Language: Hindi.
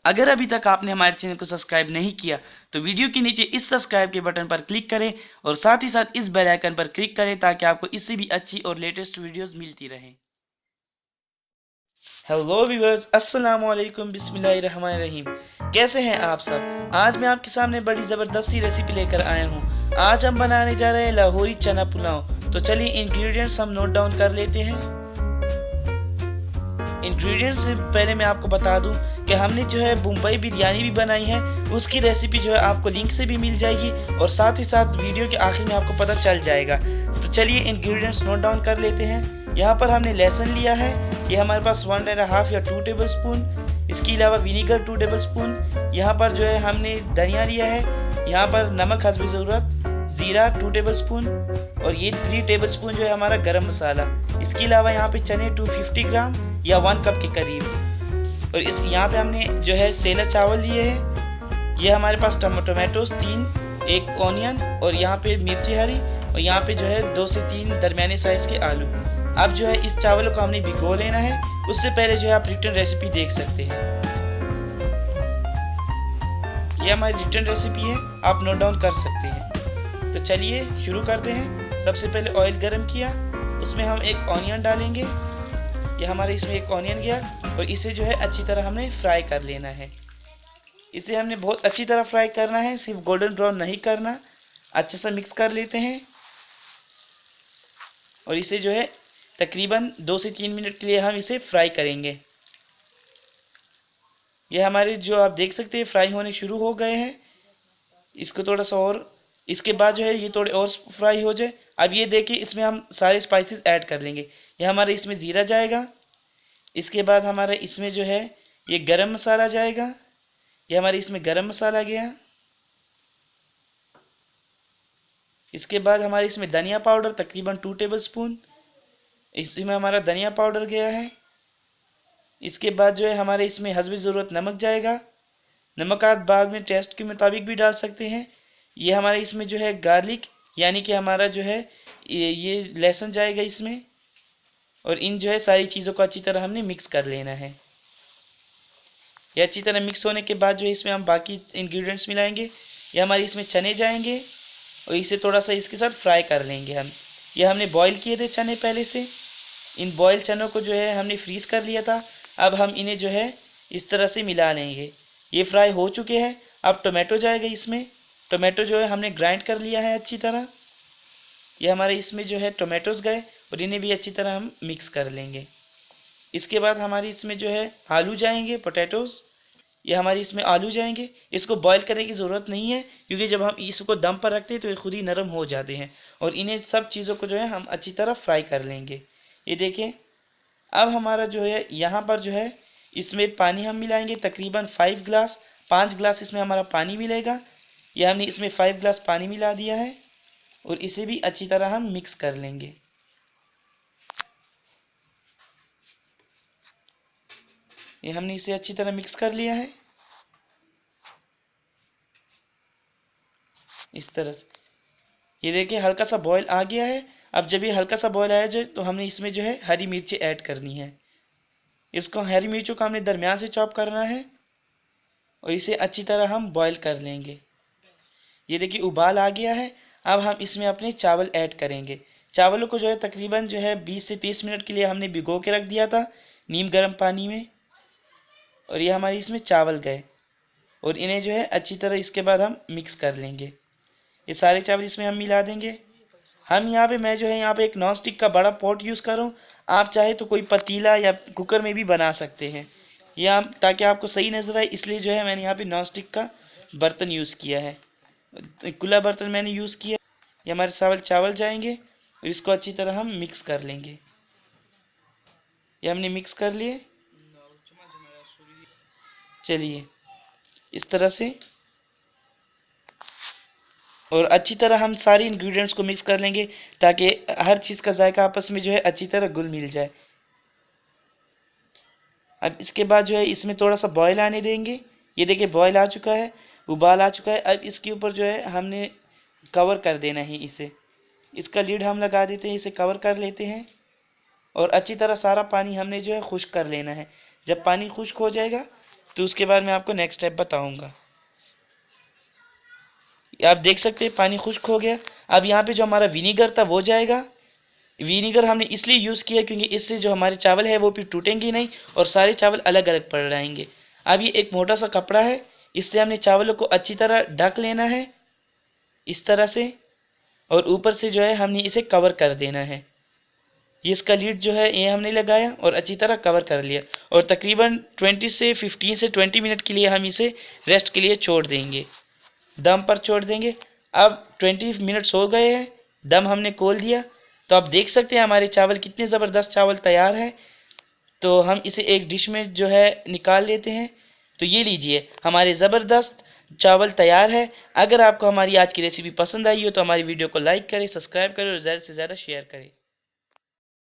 अगर अभी तक आपने हमारे चैनल को सब्सक्राइब नहीं किया तो वीडियो के नीचे इस सब्सक्राइब के बटन पर क्लिक करें और साथ ही साथ इस बेल आइकन पर क्लिक करें ताकि आपको इससे भी अच्छी और लेटेस्ट वीडियोस मिलती रहें। हेलो व्यूअर्स, अस्सलाम वालेकुम, बिस्मिल्लाहिर्रहमानिर्रहीम। कैसे हैं आप सब? आज मैं आपके सामने बड़ी ज़बरदस्त सी रेसिपी लेकर आया हूँ। आज हम बनाने जा रहे हैं लाहौरी चना पुलाव। तो चलिए इंग्रेडिएंट्स हम नोट डाउन कर लेते हैं। इंग्रेडिएंट्स से पहले मैं आपको बता दूं कि हमने जो है मुंबई बिरयानी भी बनाई है, उसकी रेसिपी जो है आपको लिंक से भी मिल जाएगी और साथ ही साथ वीडियो के आखिर में आपको पता चल जाएगा। तो चलिए इंग्रेडिएंट्स नोट डाउन कर लेते हैं। यहाँ पर हमने लहसुन लिया है, ये हमारे पास 1.5 या 2 टेबल स्पून। इसके अलावा विनीगर 2 टेबल स्पून। यहाँ पर जो है हमने धनिया लिया है, यहाँ पर नमक हस्ब ज़रूरत, ज़ीरा 2 टेबल स्पून और ये 3 टेबल स्पून जो है हमारा गरम मसाला। इसके अलावा यहाँ पे चने 250 ग्राम या 1 कप के करीब। और इस यहाँ पे हमने जो है सेला चावल लिए हैं। ये हमारे पास टोमेटोज 3, 1 ऑनियन और यहाँ पे मिर्ची हरी और यहाँ पे जो है 2 से 3 दरमियाने साइज के आलू। अब जो है इस चावलों को हमने भिगो लेना है। उससे पहले जो है आप रिटर्न रेसिपी देख सकते हैं। ये हमारी रिटर्न रेसिपी है, आप नोट डाउन कर सकते हैं। तो चलिए शुरू करते हैं। सबसे पहले ऑयल गरम किया, उसमें हम एक ऑनियन डालेंगे। ये हमारे इसमें एक ऑनियन गया और इसे जो है अच्छी तरह हमने फ्राई कर लेना है। इसे हमने बहुत अच्छी तरह फ्राई करना है, सिर्फ गोल्डन ब्राउन नहीं करना। अच्छे से मिक्स कर लेते हैं और इसे जो है तकरीबन 2 से 3 मिनट के लिए हम इसे फ्राई करेंगे। ये हमारे जो आप देख सकते हैं फ्राई होने शुरू हो गए हैं। इसको थोड़ा सा और, इसके बाद जो है ये थोड़े और फ्राई हो जाए। अब ये देखिए इसमें हम सारे स्पाइसेस ऐड कर लेंगे। ये हमारे इसमें ज़ीरा जाएगा, इसके बाद हमारे इसमें जो है ये गरम मसाला जाएगा। ये हमारे इसमें गरम मसाला गया। इसके बाद हमारे इसमें धनिया पाउडर तकरीबन 2 टेबल स्पून, इसमें हमारा धनिया पाउडर गया है। इसके बाद जो है हमारे इसमें हस्ब ज़रूरत नमक जाएगा। नमक आप बाद में टेस्ट के मुताबिक भी डाल सकते हैं। ये हमारे इसमें जो है गार्लिक यानी कि हमारा जो है ये लहसुन जाएगा इसमें। और इन जो है सारी चीज़ों को अच्छी तरह हमने मिक्स कर लेना है। ये अच्छी तरह मिक्स होने के बाद जो है इसमें हम बाकी इंग्रेडिएंट्स मिलाएंगे। ये हमारे इसमें चने जाएंगे और इसे थोड़ा सा इसके साथ फ्राई कर लेंगे हम। ये हमने बॉईल किए थे चने पहले से। इन बॉयल चनों को जो है हमने फ्रीज़ कर लिया था। अब हम इन्हें जो है इस तरह से मिला लेंगे। ये फ्राई हो चुके हैं। अब टोमेटो जाएगा इसमें। टोमेटो जो है हमने ग्राइंड कर लिया है अच्छी तरह। ये हमारे इसमें जो है टोमेटोज़ गए और इन्हें भी अच्छी तरह हम मिक्स कर लेंगे। इसके बाद हमारे इसमें जो है आलू जाएंगे, पोटैटोज़। ये हमारे इसमें आलू जाएंगे। इसको बॉईल करने की ज़रूरत नहीं है क्योंकि जब हम इसको दम पर रखते हैं तो ये खुद ही नरम हो जाते हैं। और इन्हें सब चीज़ों को जो है हम अच्छी तरह फ्राई कर लेंगे। ये देखें, अब हमारा जो है यहाँ पर जो है इसमें पानी हम मिलाएंगे तकरीबन 5 ग्लास इसमें हमारा पानी मिलेगा। ये हमने इसमें 5 ग्लास पानी मिला दिया है और इसे भी अच्छी तरह हम मिक्स कर लेंगे। ये हमने इसे अच्छी तरह मिक्स कर लिया है इस तरह से। ये देखिए हल्का सा बॉयल आ गया है। अब जब ये हल्का सा बॉयल आया जाए तो हमने इसमें जो है हरी मिर्ची ऐड करनी है। इसको हरी मिर्चों को हमने दरमियान से चॉप करना है और इसे अच्छी तरह हम बॉयल कर लेंगे। ये देखिए उबाल आ गया है। अब हम इसमें अपने चावल ऐड करेंगे। चावलों को जो है तकरीबन जो है 20 से 30 मिनट के लिए हमने भिगो के रख दिया था नीम गर्म पानी में। और ये हमारे इसमें चावल गए और इन्हें जो है अच्छी तरह इसके बाद हम मिक्स कर लेंगे। ये सारे चावल इसमें हम मिला देंगे। हम यहाँ पे मैं जो है यहाँ पे एक नॉन स्टिक का बड़ा पॉट यूज़ कर रहा हूँ। आप चाहे तो कोई पतीला या कुकर में भी बना सकते हैं। या ताकि आपको सही नज़र आए इसलिए जो है मैंने यहाँ पे नॉन स्टिक का बर्तन यूज़ किया है, खुला बर्तन मैंने यूज़ किया। ये हमारे चावल जाएंगे और इसको अच्छी तरह हम मिक्स कर लेंगे। ये हमने मिक्स कर लिए। चलिए इस तरह से और अच्छी तरह हम सारी इंग्रेडिएंट्स को मिक्स कर लेंगे ताकि हर चीज़ का जायका आपस में जो है अच्छी तरह घुल मिल जाए। अब इसके बाद जो है इसमें थोड़ा सा बॉयल आने देंगे। ये देखिए बॉयल आ चुका है, उबाल आ चुका है। अब इसके ऊपर जो है हमने कवर कर देना है इसे। इसका लीड हम लगा देते हैं, इसे कवर कर लेते हैं और अच्छी तरह सारा पानी हमने जो है खुश्क कर लेना है। जब पानी खुश्क हो जाएगा तो उसके बाद मैं आपको नेक्स्ट स्टेप बताऊंगा। आप देख सकते हैं पानी खुश्क हो गया। अब यहाँ पे जो हमारा विनीगर था वो जाएगा। विनीगर हमने इसलिए यूज़ किया क्योंकि इससे जो हमारे चावल है वो फिर टूटेंगे नहीं और सारे चावल अलग अलग पड़ जाएंगे। अब ये एक मोटा सा कपड़ा है, इससे हमने चावलों को अच्छी तरह ढक लेना है इस तरह से, और ऊपर से जो है हमने इसे कवर कर देना है। ये इसका लीड जो है ये हमने लगाया और अच्छी तरह कवर कर लिया और तकरीबन 15 से 20 मिनट के लिए हम इसे रेस्ट के लिए छोड़ देंगे, दम पर छोड़ देंगे। अब 20 मिनट्स हो गए हैं, दम हमने खोल दिया। तो आप देख सकते हैं हमारे चावल कितने ज़बरदस्त चावल तैयार हैं। तो हम इसे एक डिश में जो है निकाल लेते हैं। तो ये लीजिए हमारे ज़बरदस्त चावल तैयार है। अगर आपको हमारी आज की रेसिपी पसंद आई हो तो हमारी वीडियो को लाइक करें, सब्सक्राइब करें और ज़्यादा से ज़्यादा शेयर करें।